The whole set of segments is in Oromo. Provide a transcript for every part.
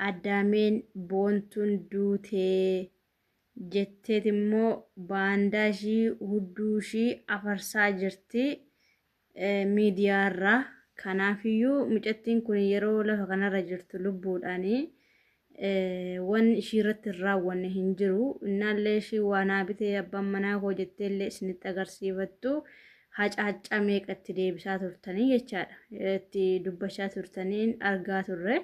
addaameen boontuun duutee jetteet immoo baandaashii hudduushii afarsaa jirti miidiyaarraa. Kanaafiyyuu mucattiin kun yeroo lafa kanarra jirtu lubbuudhaanii wan ishii irratti hin raawwanne hin jiru. Innaallee ishii waanaa bitee abbaan manaa koo jetteellee isinitti agarsiifattu hacaacca meeqatti deebisaa turtanii jechaadha. Itti dubbachaa turtaniin argaa turre.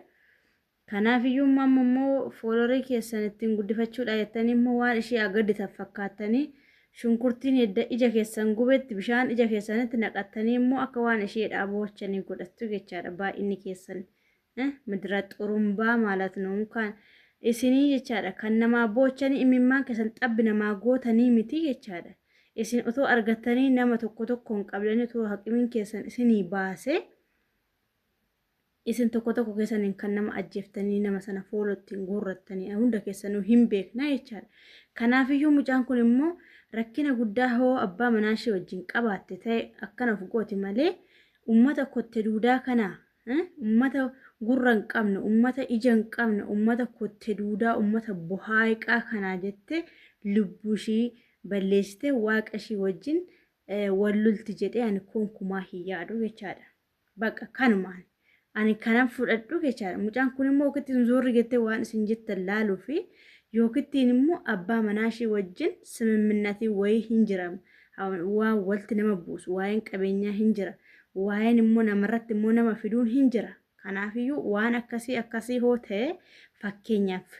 Kanaafiyyuu immoo foolorii keessan ittiin guddifachuudha jettanii immoo waan ishii agaddita fakkaattanii shunkurtiin ija keessan gubetti bishaan ija keessanitti naqattanii immoo akka waan ishee dhaabochanii godhattu jechaadha. Baay'inni keessan midira xurumbaa ማለት ነው kan isinii jechaadha. Kan namaa boochanii imimmaan keessan xabbi namaa gootanii miti jechaadha. Isin otoo argattanii nama tokkoon qabdanii otoo haqimiin keessan isinii baasee isin tokko keessaniin kan nama ajjeeftanii nama sana foolottiin guurrattanii hunda keessanuu hin beekna jechaadha. Kanaafiyyuu mucaan kun immoo rakkina guddaa hoo abbaa manaa ishee wajjin qabaatte ta'e akkana of gooti malee ummata kotte duudaa kana ummata gurra hin qabne ummata ija hin qabne ummata kotte duudaa ummata bohaayiqaa kanaa jette lubbuu ishii balleessite waaqa ishii wajjin wallulti jedhee ani konkumaa hin yaadu jechaadha. Bakka kanumaan ani kanan fudhadhu jechaadha. Mucaan kun immoo kittiin zoorri jettee waan isin jettan laaluu fi yookittiin immoo abbaa manaa ishee wajjin simimminnatii wayii hin jiramu. Waan walti nama buusu waa'een qabeenyaa hin jira. Waa'een immoo namarratti immoo nama fiduun hin jira. Kanaafiyyuu waan akkasii hoo ta'e fakkeenyaaf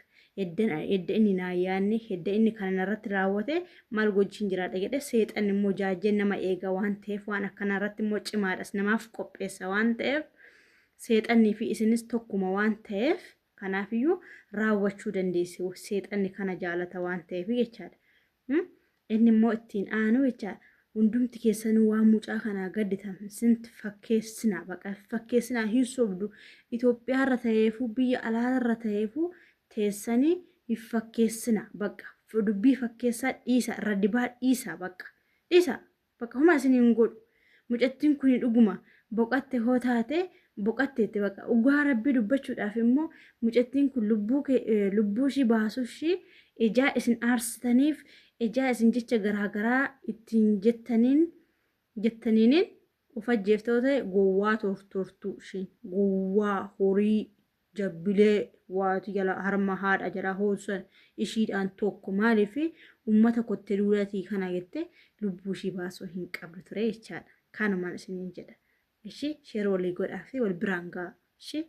edda inni naayyaanni edda inni kanarratti raawwate maal gochuun jiraadha jedhe seexan immoo jaajeen nama eega waan ta'eef waan akkanarratti immoo cimaadhas namaaf qopheessa waan ta'eef seexannii fi isinis tokkuma waan ta'eef kanaafiyyuu raawwachuu dandeessu seexanni kana jaalata waan ta'eef jechaadha. Inni immoo ittiin aanu jechaadha. Hundumti keessanuu waan mucaa kanaa gadditan sinti fakkeessina baqa fakkeessina hin sobdu Itoophiyaarra ta'eefuu biyya alaarra ta'eefuu teessanii hin fakkeessina baqa dubbii fakkeessaa dhiisa irra dibaa dhiisa baqa homa isin hin godhu. Mucattiin kun dhuguma boqatte hoo taate boqatteetti baqa dhugaa rabbii dubbachuudhaaf immoo mucattiin kun lubbuu ishii baasuushii ijaa isin aarsitaniif ijaa isin jecha garaagaraa ittiin jettaniin of ajjeeftoo ta'e gowwaa tortortuu isheen gowwaa horii jabbilee waatu jala harma haadha jala hoosan ishiidhaan tokko maaliif ummata kotte duudaatii kana jette lubbuu ishii baasuu hin qabdu ture jechaadha. Kanumaan isiniin jedha. Ishee sheer walii godhaa fi wal biraan ga'a. Ishee